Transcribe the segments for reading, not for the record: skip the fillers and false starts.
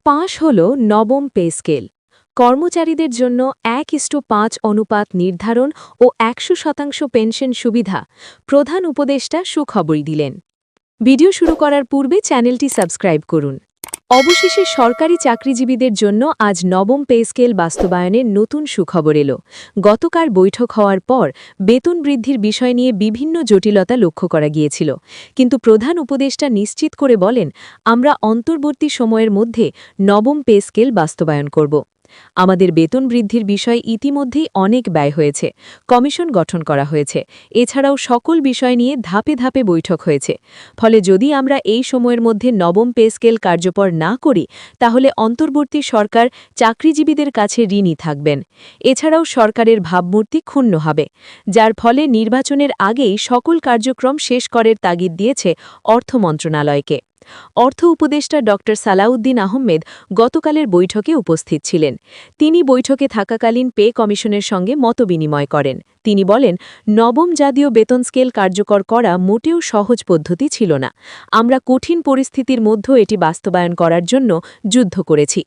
ফাঁস হল নবম পে স্কেল। কর্মচারীদের জন্য 1:5 অনুপাত নির্ধারণ ও 100% পেনশন সুবিধা। প্রধান উপদেষ্টা সুখবরই দিলেন। ভিডিও শুরু করার পূর্বে চ্যানেলটি সাবস্ক্রাইব করুন। অবশেষে সরকারি চাকরিজীবীদের জন্য আজ নবম পে স্কেল বাস্তবায়নের নতুন সুখবর এলো। গতকাল বৈঠক হওয়ার পর বেতন বৃদ্ধির বিষয় নিয়ে বিভিন্ন জটিলতা লক্ষ্য করা গিয়েছিল, কিন্তু প্রধান উপদেষ্টা নিশ্চিত করে বলেন, আমরা অন্তর্বর্তী সময়ের মধ্যে নবম পে স্কেল বাস্তবায়ন করব। আমাদের বেতন বৃদ্ধির বিষয় ইতিমধ্যেই অনেক ব্যয় হয়েছে, কমিশন গঠন করা হয়েছে, এছাড়াও সকল বিষয় নিয়ে ধাপে ধাপে বৈঠক হয়েছে। ফলে যদি আমরা এই সময়ের মধ্যে নবম পে স্কেল কার্যকর না করি, তাহলে অন্তর্বর্তী সরকার চাকরিজীবীদের কাছে ঋণী থাকবেন। এছাড়াও সরকারের ভাবমূর্তি ক্ষুণ্ণ হবে, যার ফলে নির্বাচনের আগেই সকল কার্যক্রম শেষ করার তাগিদ দিয়েছে অর্থ মন্ত্রণালয়কে। অর্থ উপদেষ্টা ড সালাউদ্দিন আহমেদ গতকালের বৈঠকে উপস্থিত ছিলেন। তিনি বৈঠকে থাকাকালীন পে কমিশনের সঙ্গে মতবিনিময় করেন। তিনি বলেন, নবম জাতীয় বেতন স্কেল কার্যকর করা মোটেও সহজ পদ্ধতি ছিল না। আমরা কঠিন পরিস্থিতির মধ্যেও এটি বাস্তবায়ন করার জন্য যুদ্ধ করেছি।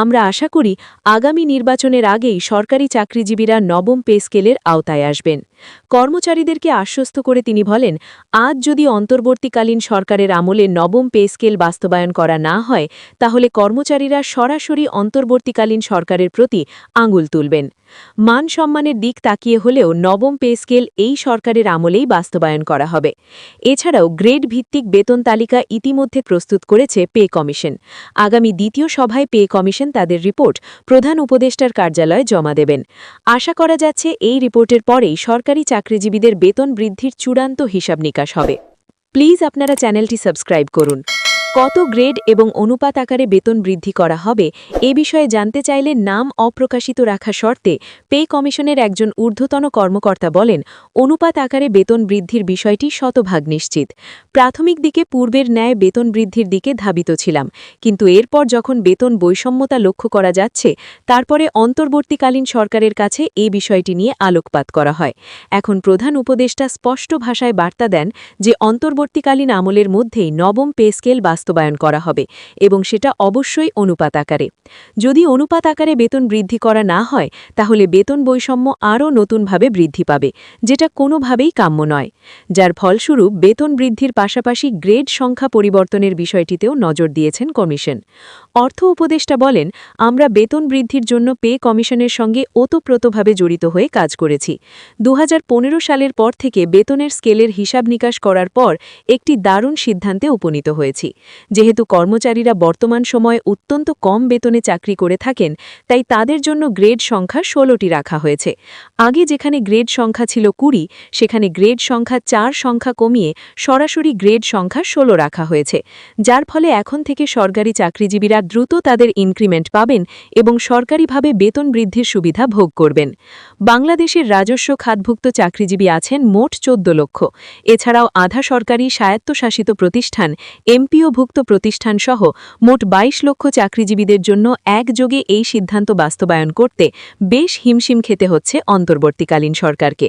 আমরা আশা করি আগামী নির্বাচনের আগেই সরকারি চাকরিজীবীরা নবম পে স্কেলের আওতায় আসবেন। কর্মচারীদেরকে আশ্বস্ত করে তিনি বলেন, আজ যদি অন্তর্বর্তীকালীন সরকারের আমলে নবম পে স্কেল বাস্তবায়ন করা না হয়, তাহলে কর্মচারীরা সরাসরি অন্তর্বর্তীকালীন সরকারের প্রতি আঙুল তুলবেন। মান সম্মানের দিক তাকিয়ে হলেও নবম পে স্কেল এই সরকারের আমলেই বাস্তবায়ন করা হবে। এছাড়াও গ্রেড ভিত্তিক বেতন তালিকা ইতিমধ্যে প্রস্তুত করেছে পে কমিশন। আগামী দ্বিতীয় সভায় পে কমিশন তাদের রিপোর্ট প্রধান উপদেষ্টার কার্যালয়ে জমা দেবেন। আশা করা যাচ্ছে এই রিপোর্টের পরেই সরকারি চাকরিজীবীদের বেতন বৃদ্ধির চূড়ান্ত হিসাব নিকাশ হবে। প্লিজ আপনারা চ্যানেলটি সাবস্ক্রাইব করুন। কত গ্রেড এবং অনুপাত আকারে বেতন বৃদ্ধি করা হবে এ বিষয়ে জানতে চাইলে নাম অপ্রকাশিত রাখা শর্তে পে কমিশনের একজন ঊর্ধ্বতন কর্মকর্তা বলেন, অনুপাত আকারে বেতন বৃদ্ধির বিষয়টি শতভাগ নিশ্চিত। প্রাথমিক দিকে পূর্বের ন্যায় বেতন বৃদ্ধির দিকে ধাবিত ছিলাম, কিন্তু এরপর যখন বেতন বৈষম্যতা লক্ষ্য করা যাচ্ছে, তারপরে অন্তর্বর্তীকালীন সরকারের কাছে এই বিষয়টি নিয়ে আলোকপাত করা হয়। এখন প্রধান উপদেষ্টা স্পষ্ট ভাষায় বার্তা দেন যে অন্তর্বর্তীকালীন আমলের মধ্যেই নবম পে স্কেল বাস্তবায়ন করা হবে এবং সেটা অবশ্যই অনুপাত আকারে। যদি অনুপাত আকারে বেতন বৃদ্ধি করা না হয়, তাহলে বেতন বৈষম্য আরও নতুনভাবে বৃদ্ধি পাবে, যেটা কোনোভাবেই কাম্য নয়। যার ফলস্বরূপ বেতন বৃদ্ধির পাশাপাশি গ্রেড সংখ্যা পরিবর্তনের বিষয়টিতেও নজর দিয়েছেন কমিশন। অর্থ উপদেষ্টা বলেন, আমরা বেতন বৃদ্ধির জন্য পে কমিশনের সঙ্গে ওতপ্রোতভাবে জড়িত হয়ে কাজ করেছি। 2015 সালের পর থেকে বেতনের স্কেলের হিসাব নিকাশ করার পর একটি দারুণ সিদ্ধান্তে উপনীত হয়েছি। যেহেতু কর্মচারীরা বর্তমান সময়ে অত্যন্ত কম বেতনে চাকরি করে থাকেন, তাই তাদের জন্য গ্রেড সংখ্যা 16টি রাখা হয়েছে। আগে যেখানে গ্রেড সংখ্যা ছিল 20, সেখানে গ্রেড সংখ্যা 4 সংখ্যা কমিয়ে সরাসরি গ্রেড সংখ্যা 16 রাখা হয়েছে, যার ফলে এখন থেকে সরকারি চাকরিজীবীরা দ্রুত তাদের ইনক্রিমেন্ট পাবেন এবং সরকারিভাবে বেতন বৃদ্ধির সুবিধা ভোগ করবেন। বাংলাদেশের রাজস্ব খাতভুক্ত চাকরিজীবী আছেন মোট 14 লক্ষ। এছাড়াও আধা সরকারি স্বায়ত্তশাসিত প্রতিষ্ঠান, এমপিওভুক্ত প্রতিষ্ঠান সহ মোট 22 লক্ষ চাকরিজীবীদের জন্য একযোগে এই সিদ্ধান্ত বাস্তবায়ন করতে বেশ হিমশিম খেতে হচ্ছে অন্তর্বর্তীকালীন সরকারকে।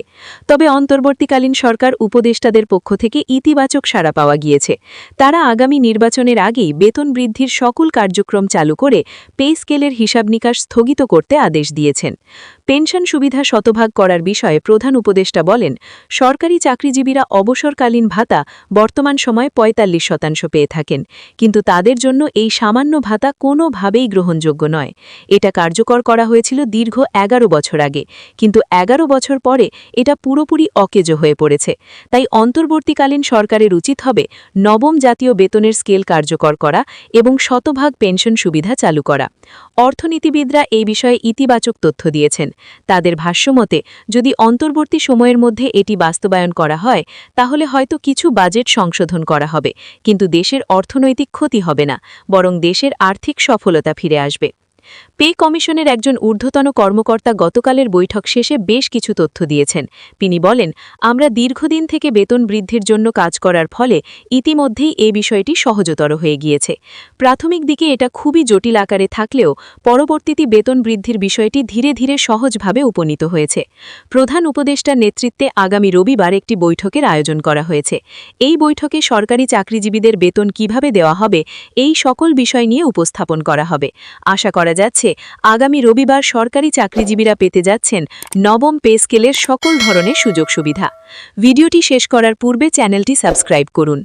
তবে অন্তর্বর্তীকালীন সরকার উপদেষ্টাদের পক্ষ থেকে ইতিবাচক সাড়া পাওয়া গিয়েছে। তারা আগামী নির্বাচনের আগেই বেতন বৃদ্ধির সকল কার্যক্রম চালু করে পে স্কেলের হিসাব নিকাশ স্থগিত করতে আদেশ দিয়েছেন। পেনশন সুবিধা শতভাগ করার বিষয়ে প্রধান উপদেষ্টা বলেন, সরকারি চাকরিজীবীরা অবসরকালীন ভাতা বর্তমান সময়ে 45% পেয়ে থাকেন, কিন্তু তাদের জন্য এই সামান্য ভাতা কোনোভাবেই গ্রহণযোগ্য নয়। এটা কার্যকর করা হয়েছিল দীর্ঘ 11 বছর আগে, কিন্তু 11 বছর পরে এটা পুরোপুরি অকেজো হয়ে পড়েছে। তাই অন্তর্বর্তীকালীন সরকারের উচিত হবে নবম জাতীয় বেতনের স্কেল কার্যকর করা এবং শতভাগ পেনশন সুবিধা চালু করা। অর্থনীতিবিদরা এই বিষয়ে ইতিবাচক তথ্য দিয়েছেন। তাদের ভাষ্যমতে, যদি অন্তর্বর্তী সময়ের মধ্যে এটি বাস্তবায়ন করা হয়, তাহলে হয়তো কিছু বাজেট সংশোধন করা হবে, কিন্তু দেশের অর্থনৈতিক ক্ষতি হবে না, বরং দেশের আর্থিক সফলতা ফিরে আসবে। পে কমিশনের একজন ঊর্ধ্বতন কর্মকর্তা গতকালের বৈঠক শেষে বেশ কিছু তথ্য দিয়েছেন। তিনি বলেন, আমরা দীর্ঘদিন থেকে বেতন বৃদ্ধির জন্য কাজ করার ফলে ইতিমধ্যেই এই বিষয়টি সহজতর হয়ে গিয়েছে। প্রাথমিক দিকে এটা খুবই জটিল আকারে থাকলেও পরবর্তীতে বেতন বৃদ্ধির বিষয়টি ধীরে ধীরে সহজভাবে উপনীত হয়েছে। প্রধান উপদেষ্টার নেতৃত্বে আগামী রবিবার একটি বৈঠকের আয়োজন করা হয়েছে। এই বৈঠকে সরকারি চাকরিজীবীদের বেতন কিভাবে দেওয়া হবে এই সকল বিষয় নিয়ে উপস্থাপন করা হবে। আশা করা যাচ্ছে আগামী রবিবার সরকারি চাকরিজীবীরা পেতে যাচ্ছেন নবম পে স্কেলের সকল ধরনের সুযোগ সুবিধা। ভিডিওটি শেষ করার পূর্বে চ্যানেলটি সাবস্ক্রাইব করুন।